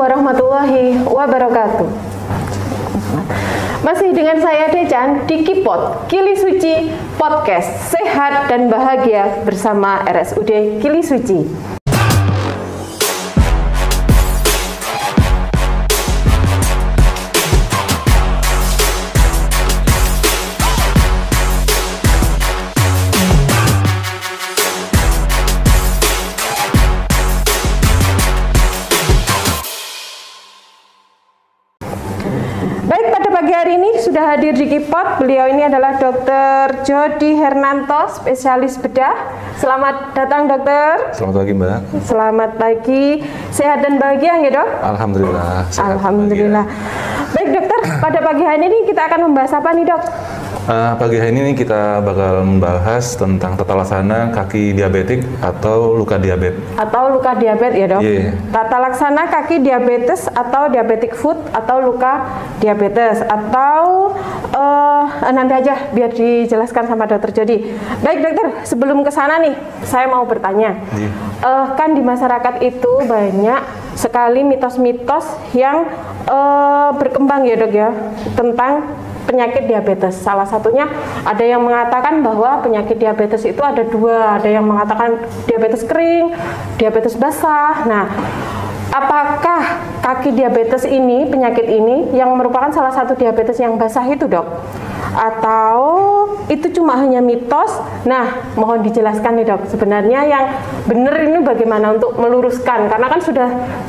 warahmatullahi wabarakatuh. Masih dengan saya Decan di Kipot Kili Suci Podcast Sehat dan Bahagia bersama RSUD Kili Suci. Pagi hari ini sudah hadir di Kipot. Beliau ini adalah Dr. Jody Hernanto, spesialis bedah. Selamat datang, dokter. Selamat pagi, Mbak. Selamat pagi. Sehat dan bahagia ya, dok? Alhamdulillah. Alhamdulillah. Baik, dokter. Pada pagi hari ini kita akan membahas apa nih, dok? Pagi hari ini kita bakal membahas tentang tata laksana kaki diabetik atau luka diabetes. Atau luka diabetes ya, dok? Yeah. Tata laksana kaki diabetes atau diabetic foot atau luka diabetes atau nanti aja biar dijelaskan sama dokter Jody. Baik, dokter, sebelum ke sana nih, saya mau bertanya. Yeah. Kan di masyarakat itu banyak sekali mitos-mitos yang berkembang ya, dok ya, tentang penyakit diabetes. Salah satunya ada yang mengatakan bahwa penyakit diabetes itu ada dua. Ada yang mengatakan diabetes kering, diabetes basah. Nah, apakah kaki diabetes ini, penyakit ini yang merupakan salah satu diabetes yang basah itu, dok? Atau itu cuma hanya mitos? Nah, mohon dijelaskan nih, dok. Sebenarnya yang benar ini bagaimana untuk meluruskan? Karena kan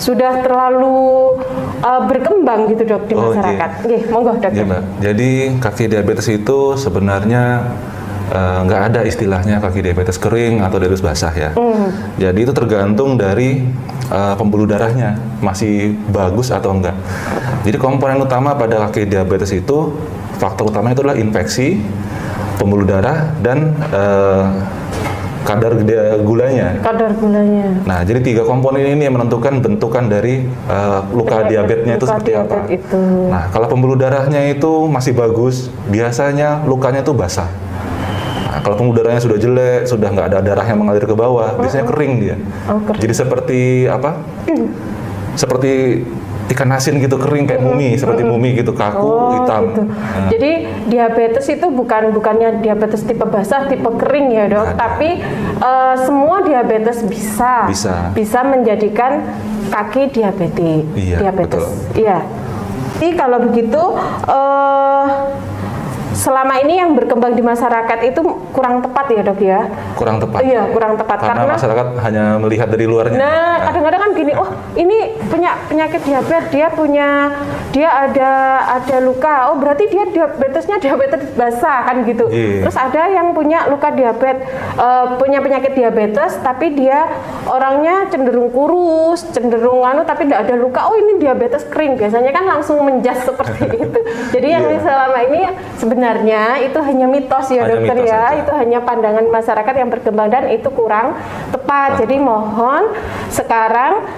sudah terlalu berkembang gitu, dok, di masyarakat. Oke, monggo, dok. Mbak. Jadi kaki diabetes itu sebenarnya nggak ada istilahnya kaki diabetes kering atau diabetes basah ya. Jadi itu tergantung dari pembuluh darahnya masih bagus atau enggak. Jadi komponen utama pada kaki diabetes itu, faktor utamanya itu adalah infeksi, pembuluh darah, dan kadar gulanya. Kadar gulanya. Nah, jadi tiga komponen ini yang menentukan bentukan dari luka diabetesnya itu seperti apa. Nah, kalau pembuluh darahnya itu masih bagus, biasanya lukanya itu basah. Nah, kalau pembuluh darahnya sudah jelek, sudah nggak ada darah yang mengalir ke bawah, biasanya kering dia. Kering. Jadi seperti apa? Seperti ikan asin gitu, kering kayak mumi, seperti mumi gitu, kaku, hitam. Gitu. Nah. Jadi diabetes itu bukannya diabetes tipe basah, tipe kering ya, dok, tapi semua diabetes bisa menjadikan kaki diabetes. Iya, betul. Iya. Jadi kalau begitu selama ini yang berkembang di masyarakat itu kurang tepat ya, dok ya? Kurang tepat. Iya, kurang tepat karena masyarakat hanya melihat dari luarnya. Nah, kadang-kadang kan gini, oh ini penyakit diabetes, dia ada luka, oh berarti dia diabetesnya diabetes basah kan gitu. Terus ada yang punya luka diabetes, punya penyakit diabetes, tapi dia orangnya cenderung kurus, cenderung tapi tidak ada luka, oh ini diabetes kering. Biasanya kan langsung menjas seperti itu. Jadi yang selama ini sebenarnya itu hanya mitos ya, dokter ya. Itu hanya pandangan masyarakat yang berkembang dan itu kurang tepat. Jadi mohon sekarang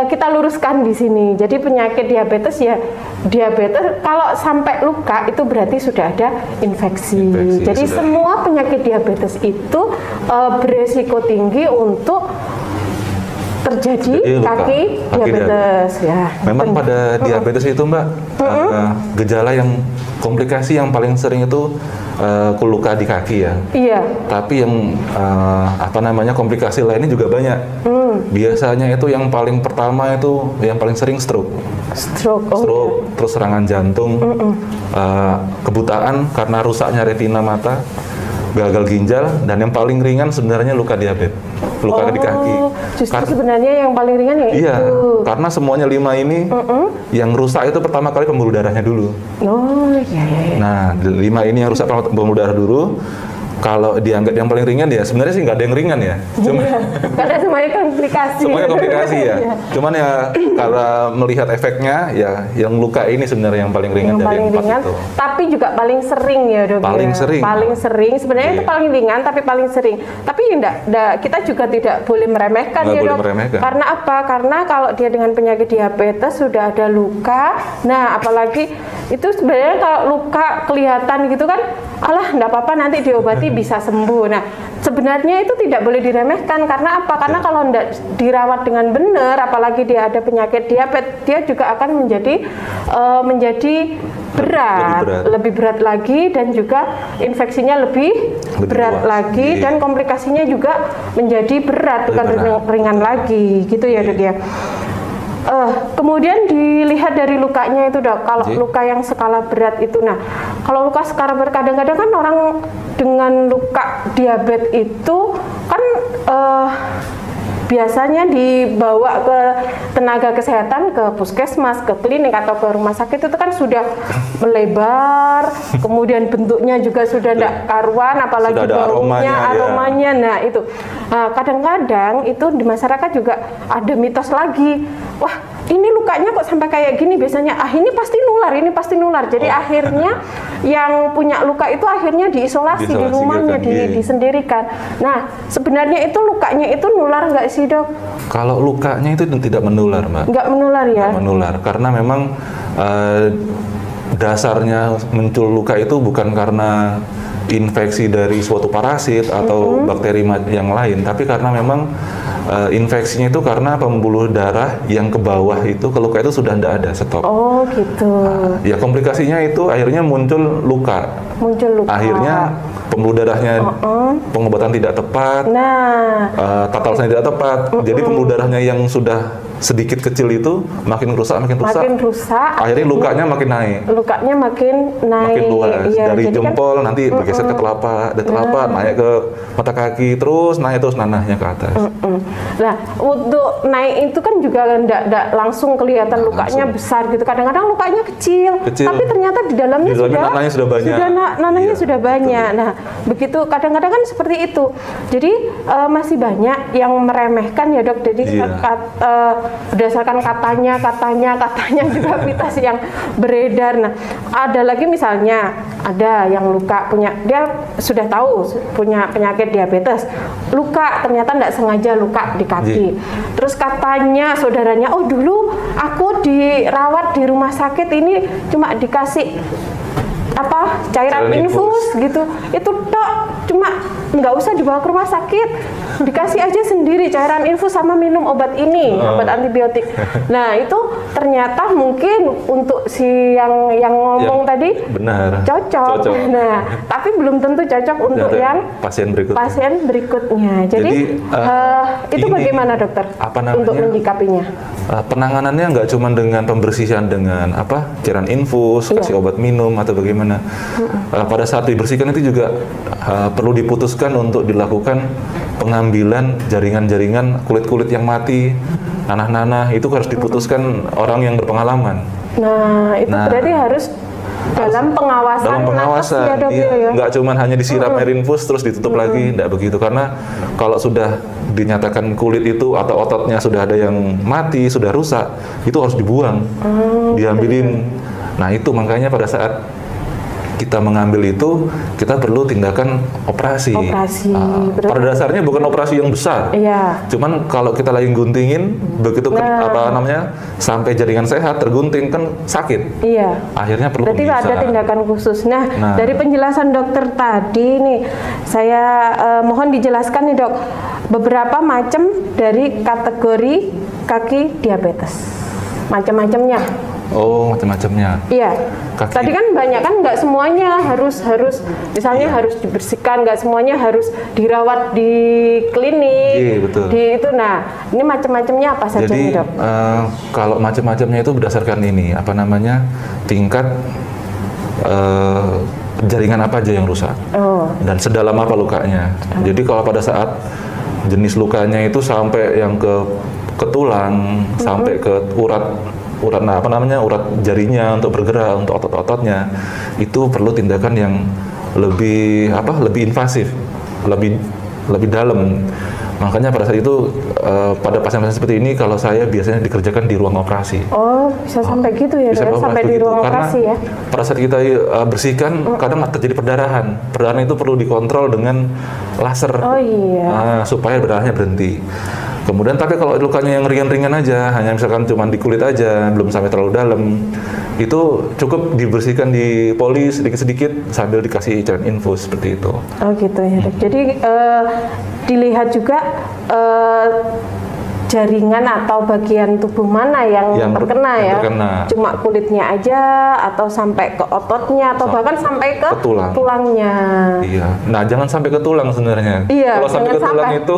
kita luruskan di sini. Jadi penyakit diabetes ya, diabetes kalau sampai luka itu berarti sudah ada infeksi. Jadi semua penyakit diabetes itu beresiko tinggi untuk terjadi kaki diabetes ya. Memang pada diabetes itu, Mbak, gejala yang komplikasi yang paling sering itu luka di kaki ya. Iya. Tapi yang komplikasi lainnya juga banyak. Biasanya itu yang paling pertama itu yang paling sering stroke. Terus serangan jantung, kebutaan karena rusaknya retina mata, gagal ginjal, dan yang paling ringan sebenarnya luka diabetes, luka di kaki. Justru sebenarnya yang paling ringan ya itu. Iya, karena semuanya 5 ini yang rusak itu pertama kali pembuluh darahnya dulu. Iya. Nah, 5 ini yang rusak pembuluh darah dulu. Kalau dianggap yang paling ringan ya sebenarnya sih nggak ada yang ringan ya. Karena semuanya komplikasi. Semuanya komplikasi ya. Cuman ya karena melihat efeknya ya yang luka ini sebenarnya yang paling ringan dari yang 4 itu. Tapi juga paling sering ya, dok. Paling sering. Paling sering. Sebenarnya itu paling ringan tapi paling sering. Tapi kita juga tidak boleh meremehkan ya, dok. Karena apa? Karena kalau dia dengan penyakit diabetes sudah ada luka. Nah, apalagi Itu sebenarnya kalau luka kelihatan gitu kan, alah enggak apa-apa nanti diobati bisa sembuh. Nah, sebenarnya itu tidak boleh diremehkan karena apa? Karena kalau enggak dirawat dengan benar, apalagi dia ada penyakit diabetes, dia juga akan menjadi berat, lebih berat lagi, dan juga infeksinya lebih berat lagi, dan komplikasinya juga menjadi berat, bukan ringan lagi, gitu ya Dok ya. Kemudian dilihat dari lukanya itu Dok, kalau luka yang skala berat itu, nah kalau luka skala berat kadang-kadang kan orang dengan luka diabetes itu kan biasanya dibawa ke tenaga kesehatan, ke puskesmas, ke klinik atau ke rumah sakit itu kan sudah melebar, kemudian bentuknya juga sudah tidak karuan, apalagi baunya, aromanya. Nah itu, kadang-kadang itu di masyarakat juga ada mitos lagi, wah ini lukanya kok sampai kayak gini, biasanya ini pasti nular, jadi akhirnya yang punya luka itu akhirnya diisolasi di rumahnya, disendirikan. Nah sebenarnya itu lukanya itu nular nggak sih Dok? Kalau lukanya itu tidak menular Mbak. Nggak menular ya? Nggak menular, karena memang dasarnya muncul luka itu bukan karena infeksi dari suatu parasit atau bakteri yang lain, tapi karena memang infeksinya itu karena pembuluh darah yang ke bawah itu, ke luka itu sudah tidak ada, stop. Oh gitu. Ya komplikasinya itu akhirnya muncul luka. Akhirnya pembuluh darahnya pengobatan tidak tepat, tata laksananya tidak tepat, jadi pembuluh darahnya yang sudah sedikit kecil itu makin rusak, akhirnya lukanya makin naik. Makin luas, iya, dari jempol kan, nanti bergeser ke telapak, dari telapak naik ke mata kaki, terus naik terus nanahnya ke atas. Nah, untuk naik itu kan juga tidak langsung kelihatan lukanya besar gitu. Kadang-kadang lukanya kecil, tapi ternyata di dalamnya nanahnya sudah banyak. Nanahnya sudah banyak. Nah, begitu kadang-kadang kan seperti itu. Jadi masih banyak yang meremehkan ya Dok. Jadi berdasarkan katanya juga mitos yang beredar. Nah, ada lagi misalnya ada yang luka dia sudah tahu punya penyakit diabetes, luka ternyata tidak sengaja luka di kaki. Terus katanya saudaranya, oh dulu aku dirawat di rumah sakit ini cuma dikasih cairan infus gitu, itu tok, cuma nggak usah dibawa ke rumah sakit, dikasih aja sendiri cairan infus sama minum obat ini, obat antibiotik. Nah itu ternyata mungkin untuk si yang ngomong tadi benar cocok. Nah tapi belum tentu cocok untuk yang pasien berikutnya. Jadi itu bagaimana dokter untuk menyikapinya? Penanganannya nggak cuma dengan pembersihan dengan cairan infus, kasih obat minum atau bagaimana. Pada saat dibersihkan itu juga perlu diputuskan untuk dilakukan pengambilan jaringan-jaringan kulit-kulit yang mati, nanah-nanah, itu harus diputuskan orang yang berpengalaman. Nah itu berarti harus dalam pengawasan ya, Dok, nggak cuma hanya disiram air infus terus ditutup lagi, tidak begitu, karena kalau sudah dinyatakan kulit itu atau ototnya sudah ada yang mati, sudah rusak, itu harus dibuang, diambilin. Nah itu makanya pada saat kita mengambil itu, kita perlu tindakan operasi. Pada dasarnya bukan operasi yang besar. Cuman kalau kita lagi guntingin, begitu sampai jaringan sehat tergunting kan sakit. Akhirnya perlu berarti ada tindakan khusus. Nah, dari penjelasan dokter tadi nih, saya mohon dijelaskan nih Dok, beberapa macam dari kategori kaki diabetes, macam-macamnya. Oh, macam-macamnya. Iya. Tadi kan banyak kan, nggak semuanya harus misalnya harus dibersihkan, nggak semuanya harus dirawat di klinik. Iya, betul. Nah, ini macam-macamnya apa saja nih Dok? Kalau macam-macamnya itu berdasarkan ini tingkat jaringan apa aja yang rusak dan sedalam apa lukanya. Jadi kalau pada saat jenis lukanya itu sampai yang ke tulang, sampai ke urat jarinya untuk bergerak, untuk otot-ototnya, itu perlu tindakan yang lebih invasif, lebih dalam. Makanya pada saat itu pada pasien-pasien seperti ini, kalau saya biasanya dikerjakan di ruang operasi. Oh, bisa sampai gitu ya, sampai di ruang operasi ya? Pada saat kita bersihkan, kadang terjadi perdarahan. Perdarahan itu perlu dikontrol dengan laser, supaya perdarahannya berhenti. Kemudian tapi kalau lukanya yang ringan-ringan aja, hanya misalkan cuma di kulit aja, belum sampai terlalu dalam, itu cukup dibersihkan, dipolis sedikit-sedikit sambil dikasih cairan infus seperti itu. Oh gitu ya dok. Jadi dilihat juga jaringan atau bagian tubuh mana yang terkena ya. Cuma kulitnya aja atau sampai ke ototnya atau bahkan sampai ke tulangnya. Iya. Nah, jangan sampai ke tulang sebenarnya. Iya, kalau sampai ke tulang itu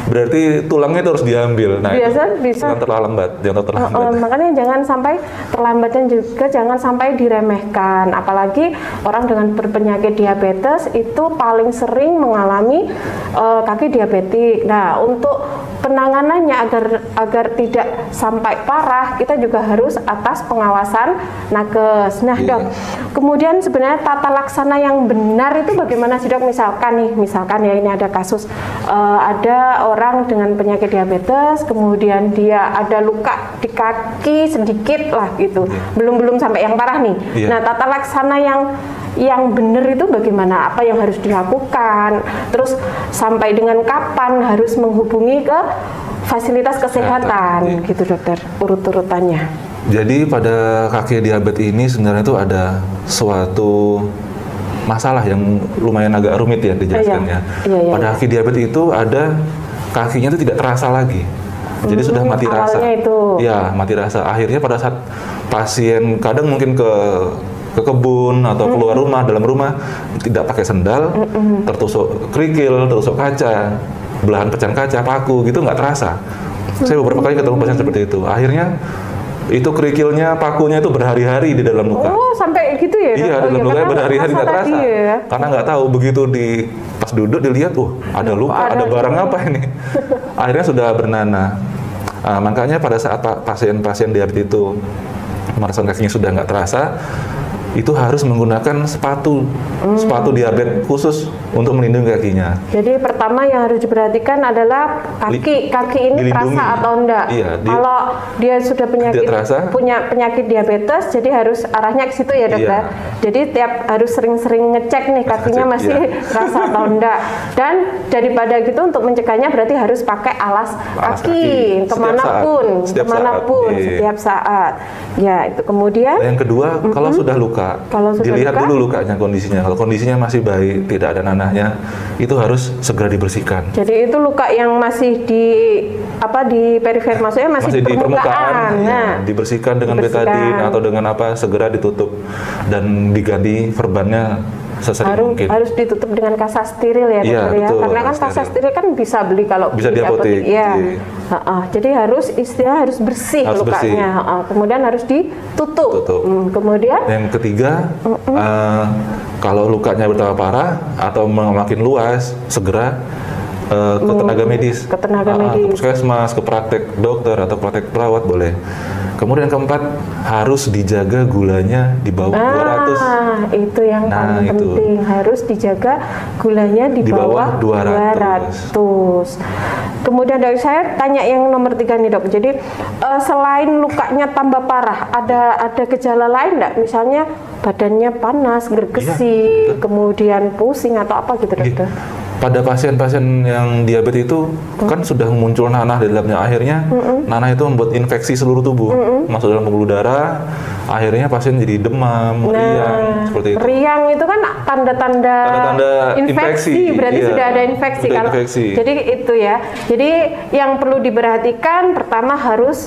berarti tulangnya itu harus diambil. Nah, bisa jangan terlambat, makanya jangan sampai terlambat, dan juga jangan sampai diremehkan. Apalagi orang dengan berpenyakit diabetes itu paling sering mengalami kaki diabetik. Nah, untuk penanganannya agar tidak sampai parah, kita juga harus atas pengawasan nakes. Nah dok, kemudian sebenarnya tata laksana yang benar itu bagaimana sih dok? Misalkan ya ini ada kasus ada orang dengan penyakit diabetes, kemudian dia ada luka di kaki sedikit lah gitu, belum sampai yang parah nih. Nah tata laksana yang benar itu bagaimana? Apa yang harus dilakukan? Terus sampai dengan kapan harus menghubungi ke fasilitas kesehatan gitu dokter, urut-urutannya. Jadi pada kaki diabetes ini sebenarnya itu ada suatu masalah yang lumayan agak rumit ya dijelaskannya. Pada kaki diabetes itu ada kakinya itu tidak terasa lagi. Jadi sudah mati rasa. Ya, mati rasa. Akhirnya pada saat pasien kadang mungkin ke kebun atau keluar rumah, dalam rumah tidak pakai sendal, tertusuk kerikil, tertusuk kaca, belahan pecahan kaca, paku gitu nggak terasa. Saya beberapa kali ketemu pasien seperti itu. Akhirnya itu kerikilnya, pakunya itu berhari-hari di dalam luka. Oh, sampai gitu ya? Iya, dalam luka berhari-hari nggak terasa. Karena nggak tahu, begitu pas duduk dilihat, ada luka, ada barang apa ini? Akhirnya sudah bernanah. Makanya pada saat pasien-pasien diabetes itu merasakan kakinya sudah nggak terasa, itu harus menggunakan sepatu diabetes khusus untuk melindungi kakinya. Jadi pertama yang harus diperhatikan adalah kaki ini terasa atau enggak. Kalau dia sudah punya penyakit diabetes, jadi harus arahnya ke situ ya dokter. Jadi harus sering-sering ngecek nih kakinya masih terasa atau enggak. Dan daripada gitu untuk mencegahnya berarti harus pakai alas kaki kemanapun, setiap saat. Ya itu kemudian. Yang kedua kalau sudah luka, dilihat dulu lukanya kondisinya. Kalau kondisinya masih baik, tidak ada nanahnya, itu harus segera dibersihkan. Jadi itu luka yang masih di perifer, maksudnya masih di permukaan. Dibersihkan dengan betadin atau dengan segera ditutup dan diganti perbannya sesering mungkin. Harus ditutup dengan kasa steril ya dokter ya. Karena kan kasa steril kan bisa beli kalau bisa di apotek. Jadi harus bersih lukanya. Kemudian harus ditutup. Kemudian yang ketiga, kalau lukanya bertambah parah atau makin luas, segera ke tenaga medis. Ke puskesmas, ke praktek dokter atau praktek perawat boleh. Kemudian keempat, harus dijaga gulanya di bawah 200. Itu yang paling penting, harus dijaga gulanya di bawah 200. Kemudian dari saya tanya yang nomor 3 nih dok. Jadi selain lukanya tambah parah, ada gejala lain nggak? Misalnya badannya panas, gergesi, kemudian pusing atau apa gitu dokter? Pada pasien-pasien yang diabetes itu kan sudah muncul nanah di dalamnya. Akhirnya nanah itu membuat infeksi seluruh tubuh, masuk dalam pembuluh darah. Akhirnya pasien jadi demam, riang, seperti itu. Riang itu kan tanda-tanda infeksi, berarti sudah ada infeksi. Jadi itu ya. Jadi yang perlu diperhatikan pertama harus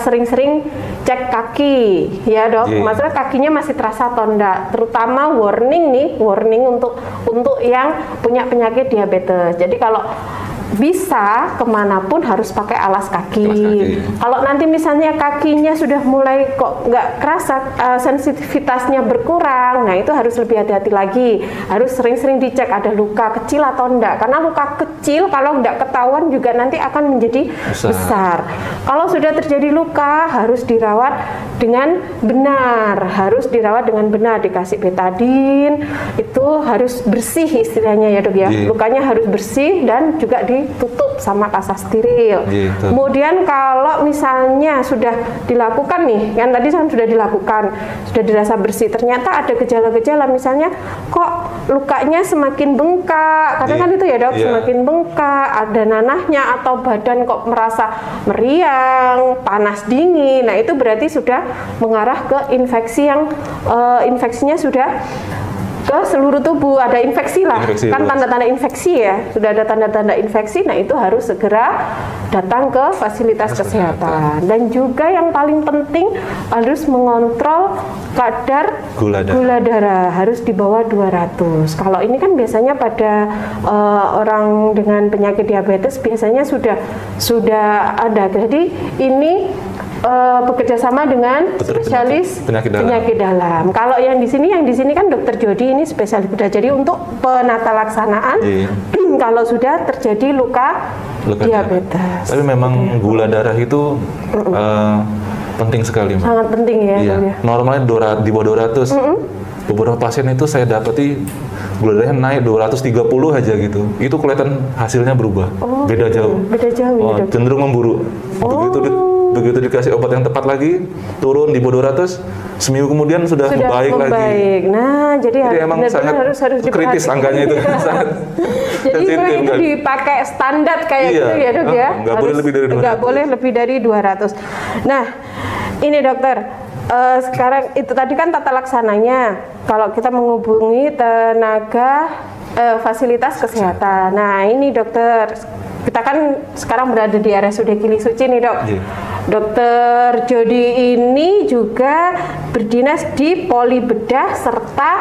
sering-sering cek kaki, ya dok. Maksudnya kakinya masih terasa atau enggak. Terutama warning untuk yang punya penyakit diabetes. Jadi kalau bisa kemanapun harus pakai alas kaki. Kalau nanti misalnya kakinya sudah mulai kok nggak kerasa, sensitivitasnya berkurang, nah itu harus lebih hati-hati lagi. Harus sering-sering dicek ada luka kecil atau enggak. Karena luka kecil kalau nggak ketahuan juga nanti akan menjadi besar. Kalau sudah terjadi luka harus dirawat dengan benar. Dikasih betadin, itu harus bersih istilahnya ya dok ya. Lukanya harus bersih dan juga ditutup sama kasa steril. Gitu. Kemudian kalau misalnya sudah dilakukan nih, kan tadi kan sudah dilakukan, sudah dirasa bersih, ternyata ada gejala-gejala, misalnya kok lukanya semakin bengkak, karena kan itu ya dok, semakin bengkak, ada nanahnya, atau badan kok merasa meriang, panas dingin, nah itu berarti sudah mengarah ke infeksi yang infeksinya sudah ke seluruh tubuh, ada infeksi lah, kan tanda-tanda infeksi ya, sudah ada tanda-tanda infeksi, nah itu harus segera datang ke fasilitas kesehatan. Dan juga yang paling penting harus mengontrol kadar gula darah, harus di bawah 200. Kalau ini kan biasanya pada orang dengan penyakit diabetes biasanya sudah ada, jadi ini bekerja sama dengan spesialis penyakit dalam. Kalau yang di sini kan Dokter Jody ini spesialis bedah. Jadi untuk penata laksanaan kalau sudah terjadi luka diabetes. Tapi memang gula darah itu penting sekali. Sangat penting ya. Iya. Normalnya di bawah 200. Beberapa pasien itu saya dapati gula darahnya naik 230 aja gitu. Itu kelihatan hasilnya berubah. Beda jauh. Beda jauh. Cenderung memburuk. Begitu dikasih obat yang tepat lagi, turun di bawah 200, seminggu kemudian sudah membaik lagi. Nah, jadi emang sangat harus kritis angkanya itu. Jadi memang itu dipakai standar kayak gitu ya dok ya. Nggak boleh lebih dari 200. Nggak boleh lebih dari 200. Nah, ini dokter, sekarang itu tadi kan tata laksananya. Kalau kita menghubungi tenaga fasilitas kesehatan. Nah, ini dokter, kita kan sekarang berada di RSUD Gili Suci nih dok. Dokter Jody ini juga berdinas di poli bedah serta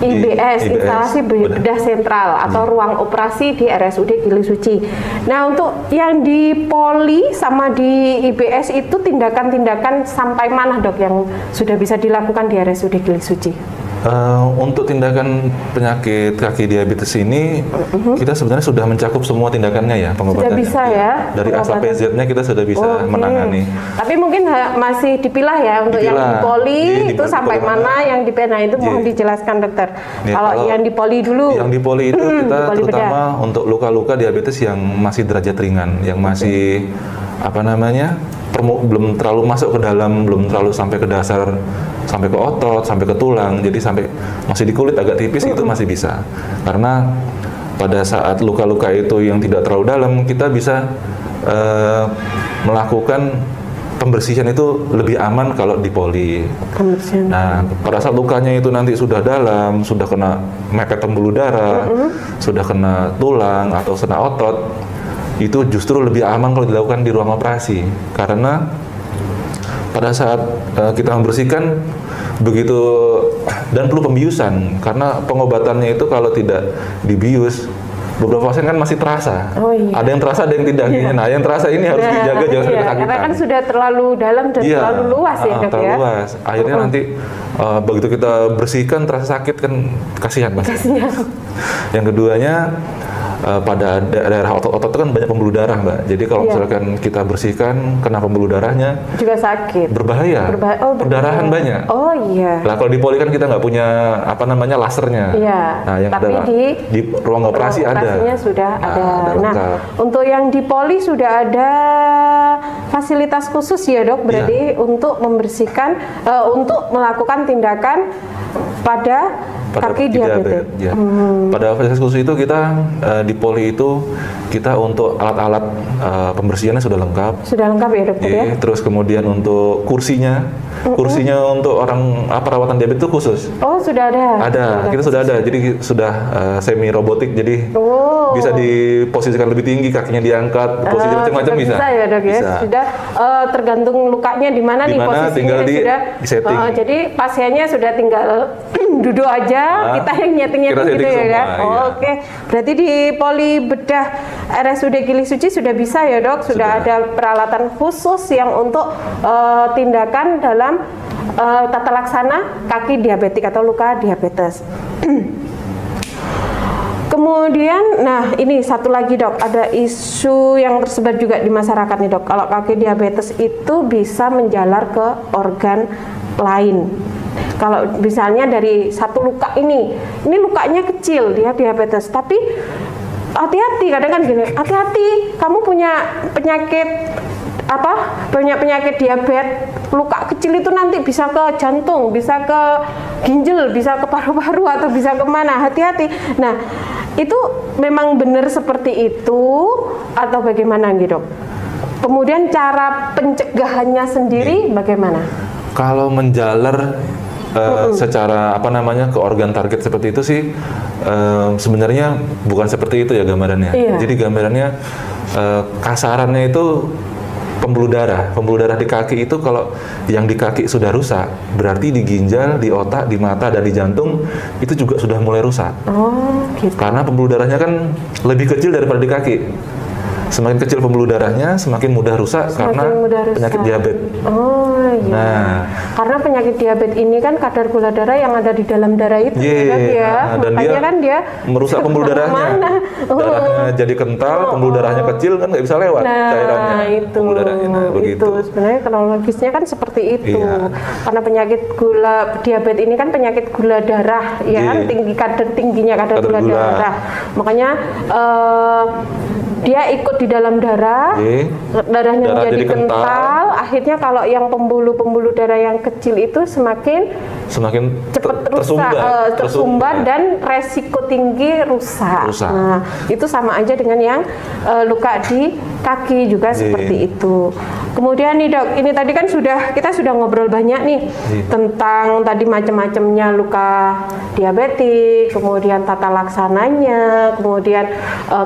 IBS, instalasi bedah sentral atau ruang operasi di RSUD Gili Suci. Nah, untuk yang di poli sama di IBS itu tindakan-tindakan sampai mana dok yang sudah bisa dilakukan di RSUD Gili Suci? Untuk tindakan penyakit kaki diabetes ini kita sebenarnya sudah mencakup semua tindakannya ya, pengobatannya. Sudah bisa ya. Dari A sampai Z-nya kita sudah bisa menangani. Tapi mungkin masih dipilah ya untuk yang di poli itu sampai mana, yang di pena itu mohon dijelaskan dokter. Kalau yang di poli dulu. Yang di poli itu kita terutama untuk luka-luka diabetes yang masih derajat ringan, yang masih belum terlalu masuk ke dalam, belum terlalu sampai ke dasar, sampai ke otot, sampai ke tulang, jadi sampai masih di kulit agak tipis itu masih bisa. Karena pada saat luka-luka itu yang tidak terlalu dalam, kita bisa melakukan pembersihan itu lebih aman kalau di poli. Nah, pada saat lukanya itu nanti sudah dalam, sudah kena mepet pembuluh darah, sudah kena tulang atau kena otot, itu justru lebih aman kalau dilakukan di ruang operasi, karena pada saat kita membersihkan begitu, dan perlu pembiusan, karena pengobatannya itu kalau tidak dibius, beberapa pasien kan masih terasa. Ada yang terasa, ada yang tidak. Nah, yang terasa ini harus dijaga jangan sampai kesakitan. Karena kan sudah terlalu dalam dan terlalu luas ya dok ya. Terlalu luas. Akhirnya nanti begitu kita bersihkan terasa sakit kan, kasihan mas. Yang keduanya, pada daerah otot-otot kan banyak pembuluh darah mbak. Jadi kalau misalkan kita bersihkan kena pembuluh darahnya juga sakit, berbahaya. Perdarahan banyak. Lah kalau di poli kan kita nggak punya lasernya. Nah yang tapi ada di ruang operasi ada. Sudah ada. Nah untuk yang di poli sudah ada fasilitas khusus ya dok. Berarti untuk membersihkan, untuk melakukan tindakan pada kaki diabetes. Pada fasilitas khusus itu kita di poli itu kita untuk alat-alat pembersihannya sudah lengkap. Sudah lengkap ya dokter ya. Terus kemudian untuk kursinya untuk orang perawatan diabetes itu khusus. Sudah ada. Kita sudah ada. Jadi sudah semi robotik. Jadi bisa diposisikan lebih tinggi, kakinya diangkat, posisi macam-macam bisa. Bisa ya dok ya. Sudah tergantung lukanya di mana nih posisinya, tinggal sudah di setting. Jadi pasiennya sudah tinggal duduk aja, kita yang nyeting-nyeting gitu ya kan. Oke. Berarti di poli bedah RSUD Gili Suci sudah bisa ya dok, sudah ada peralatan khusus yang untuk tindakan dalam tata laksana kaki diabetik atau luka diabetes. Kemudian, nah ini satu lagi dok, ada isu yang tersebar juga di masyarakat nih dok. Kalau kaki diabetes itu bisa menjalar ke organ lain. Kalau misalnya dari satu luka ini lukanya kecil, dia diabetes, tapi hati-hati, kadang kan gini, hati-hati, kamu punya penyakit penyakit diabetes, luka kecil itu nanti bisa ke jantung, bisa ke ginjal, bisa ke paru-paru atau bisa kemana, hati-hati. Nah, itu memang benar seperti itu atau bagaimana gitu, Dok? Kemudian cara pencegahannya sendiri bagaimana? Kalau menjalar secara ke organ target seperti itu sih sebenarnya bukan seperti itu ya gambarannya. Iya. Jadi gambarannya kasarannya itu pembuluh darah di kaki itu, kalau yang di kaki sudah rusak, berarti di ginjal, di otak, di mata, dan di jantung itu juga sudah mulai rusak. Oh, gitu. Karena pembuluh darahnya kan lebih kecil daripada di kaki. Semakin kecil pembuluh darahnya, semakin mudah rusak karena penyakit diabetes. Oh iya. Nah, karena penyakit diabetes ini kan kadar gula darah yang ada di dalam darah itu, dan dia merusak pembuluh darahnya. Darahnya jadi kental, pembuluh darahnya kecil, kan nggak bisa lewat cairannya. Pembuluh darahnya. Nah, begitu. Sebenarnya kronologisnya kan seperti itu. Iya. Karena penyakit diabetes ini kan penyakit gula darah, ya kan, tingginya kadar gula darah. Makanya dia ikut di dalam darah, darahnya menjadi kental. Akhirnya kalau yang pembuluh darah yang kecil itu semakin cepat tersumbat dan resiko tinggi rusak. Nah, itu sama aja dengan yang luka di kaki juga seperti itu. Kemudian nih, Dok, ini tadi kan kita sudah ngobrol banyak nih tentang tadi macam-macamnya luka diabetes, kemudian tata laksananya, kemudian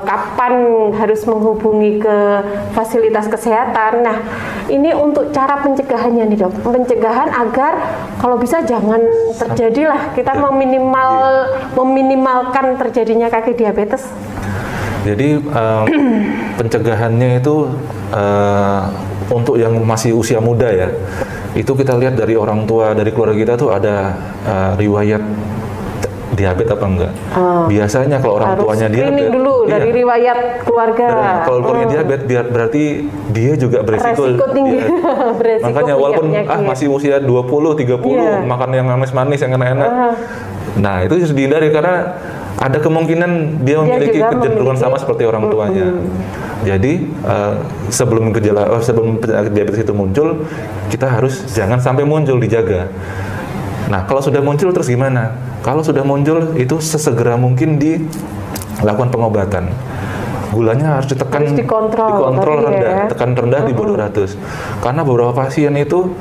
kapan harus menghubungi ke fasilitas kesehatan. Nah, ini untuk cara pencegahannya nih, Dok. Pencegahan agar kalau bisa jangan terjadilah, kita meminimalkan terjadinya kaki diabetes. Jadi pencegahannya itu untuk yang masih usia muda ya, itu kita lihat dari orang tua, dari keluarga kita tuh ada riwayat diabetes apa enggak. Biasanya kalau orang tuanya diabetes dulu dari riwayat keluarga. Kalau keluarga diabetes berarti dia juga beresiko tinggi. Makanya walaupun masih usia 20, 30 makan yang manis-manis, yang enak-enak. Nah, itu harus dihindari karena ada kemungkinan dia memiliki kecenderungan sama seperti orang tuanya. Jadi sebelum penyakit diabetes itu muncul, kita harus jangan sampai muncul, dijaga. Nah, kalau sudah muncul terus gimana? Kalau sudah muncul itu sesegera mungkin dilakukan pengobatan. Gulanya harus dikontrol rendah, tekan rendah di bawah 200. Karena beberapa pasien itu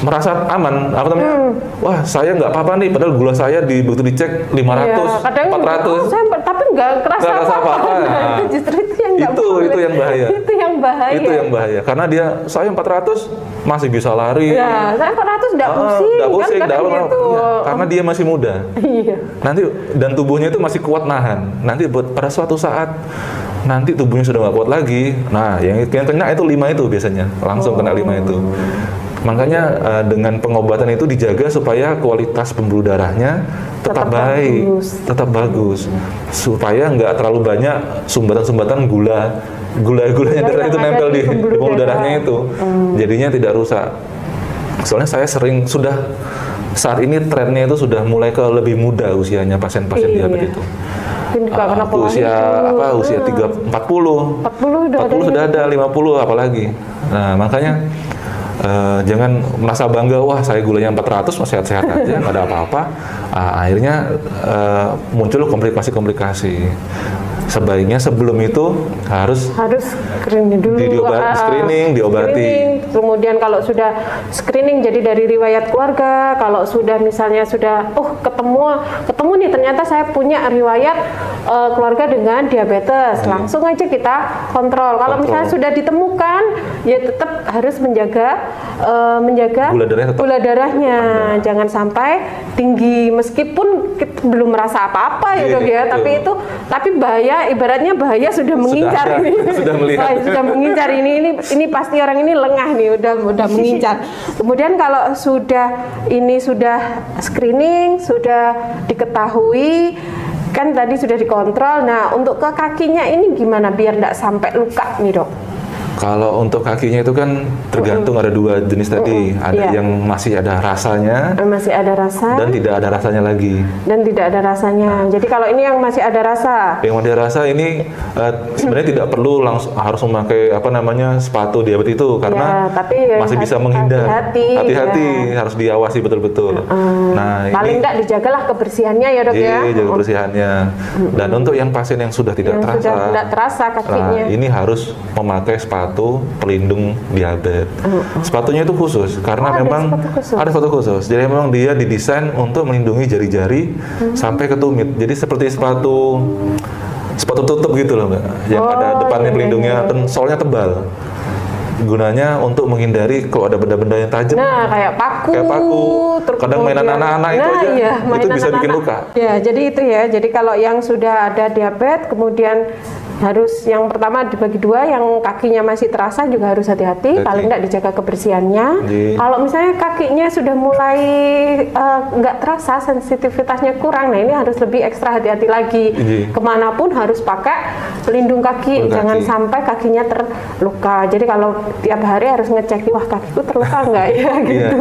merasa aman, wah saya nggak apa-apa nih, padahal gula saya begitu dicek 500, 400, tapi nggak kerasa apa-apa. Nah, justru itu yang bahaya. Itu yang bahaya. Karena saya 400 masih bisa lari. Ya, saya 400 nggak pusing, karena dia masih muda. Nanti dan tubuhnya itu masih kuat nahan. Nanti pada suatu saat nanti tubuhnya sudah nggak kuat lagi. Nah, yang kena itu 5 itu biasanya, langsung kena 5 itu. Makanya dengan pengobatan itu dijaga supaya kualitas pembuluh darahnya tetap bagus, supaya nggak terlalu banyak sumbatan-sumbatan gula-gulanya darah itu nempel di pembuluh darahnya itu, jadinya tidak rusak. Soalnya saya saat ini trennya itu sudah mulai ke lebih muda usianya pasien-pasien diabetes itu. Usia 40 sudah ada, 50 apalagi. Nah, makanya jangan merasa bangga, wah saya gulanya 400 masih sehat-sehat aja, nggak ada apa-apa. Akhirnya muncul komplikasi-komplikasi. Sebaiknya sebelum itu harus screening dulu, diobati. Kemudian kalau sudah screening, jadi dari riwayat keluarga, kalau sudah misalnya ketemu nih ternyata saya punya riwayat keluarga dengan diabetes, langsung aja kita kontrol. Kalau misalnya sudah ditemukan, ya tetap harus menjaga gula darahnya, jangan sampai tinggi, meskipun kita belum merasa apa-apa ya, Dok ya, tapi bahaya, ibaratnya bahaya sudah mengincar ini. Sudah mengincar ini pasti orang ini lengah nih, udah mengincar. Kemudian kalau sudah screening, sudah diketahui, kan tadi sudah dikontrol. Nah, untuk ke kakinya ini gimana biar tidak sampai luka nih, Dok? Kalau untuk kakinya itu kan tergantung ada dua jenis tadi. Ada yang masih ada rasanya, masih ada rasa, dan tidak ada rasanya lagi. Dan tidak ada rasanya. Jadi kalau ini yang masih ada rasa. Yang masih ada rasa ini sebenarnya tidak perlu langsung harus memakai sepatu diabetes itu karena tapi masih bisa menghindar. Hati-hati, harus diawasi betul-betul. Nah, paling tidak dijagalah kebersihannya ya dok ya. Jaga kebersihannya. Dan untuk yang pasien yang sudah tidak terasa kakinya, ini harus memakai sepatu pelindung diabetes. Sepatunya itu khusus karena memang ada sepatu khusus. Jadi memang dia didesain untuk melindungi jari-jari sampai ke tumit. Jadi seperti sepatu tutup gitu loh Mbak. Yang ada depannya pelindungnya dan solnya tebal. Gunanya untuk menghindari kalau ada benda-benda yang tajam. Nah, kayak paku. Kadang mainan anak-anak itu aja, itu bisa bikin luka. Ya, jadi itu ya. Jadi kalau yang sudah ada diabetes, kemudian harus yang pertama dibagi dua, yang kakinya masih terasa juga harus hati-hati, paling tidak dijaga kebersihannya. Kalau misalnya kakinya sudah mulai nggak terasa, sensitivitasnya kurang, nah ini harus lebih ekstra hati-hati lagi. Kemanapun harus pakai pelindung kaki, jangan sampai kakinya terluka. Jadi kalau tiap hari harus ngecek, wah kakiku terluka nggak ya gitu.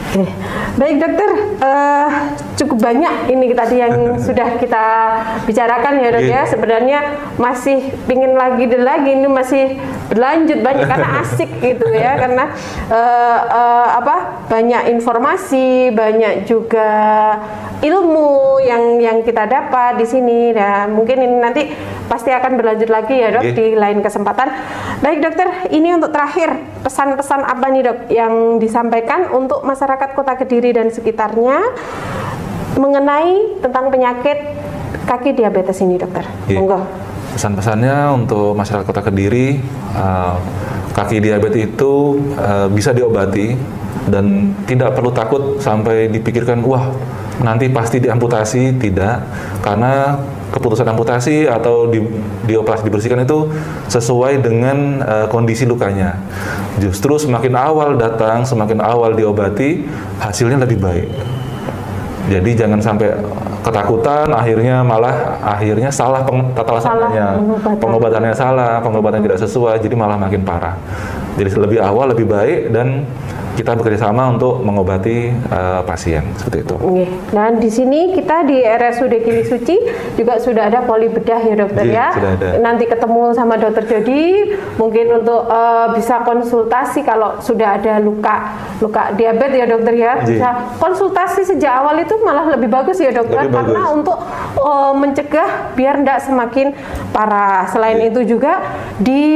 Oke. Baik dokter, cukup banyak ini tadi yang sudah kita bicarakan ya dok ya. Sebenarnya masih pingin lagi dan lagi, ini masih berlanjut banyak karena asik gitu ya, karena banyak informasi, banyak juga ilmu yang kita dapat di sini, dan mungkin ini nanti pasti akan berlanjut lagi ya dok di lain kesempatan. Baik dokter, ini untuk terakhir pesan-pesan apa nih dok yang disampaikan untuk masyarakat Kota Kediri dan sekitarnya mengenai tentang penyakit kaki diabetes ini dokter? Monggo. Pesan-pesannya untuk masyarakat Kota Kediri, kaki diabetes itu bisa diobati dan tidak perlu takut sampai dipikirkan wah nanti pasti diamputasi. Tidak, karena keputusan amputasi atau dioperasi dibersihkan itu sesuai dengan kondisi lukanya. Justru semakin awal datang, semakin awal diobati, hasilnya lebih baik. Jadi jangan sampai ketakutan, akhirnya salah tata laksananya, pengobatannya salah, pengobatan tidak sesuai, jadi malah makin parah. Jadi lebih awal lebih baik, dan kita bekerja sama untuk mengobati pasien seperti itu. Dan di sini kita di RSUD Gili Suci juga sudah ada poli bedah ya dokter ya. Nanti ketemu sama dokter Jody, mungkin untuk bisa konsultasi kalau sudah ada luka diabetes ya dokter ya. Bisa konsultasi sejak awal itu malah lebih bagus ya dokter, karena untuk mencegah biar tidak semakin parah. Selain itu juga di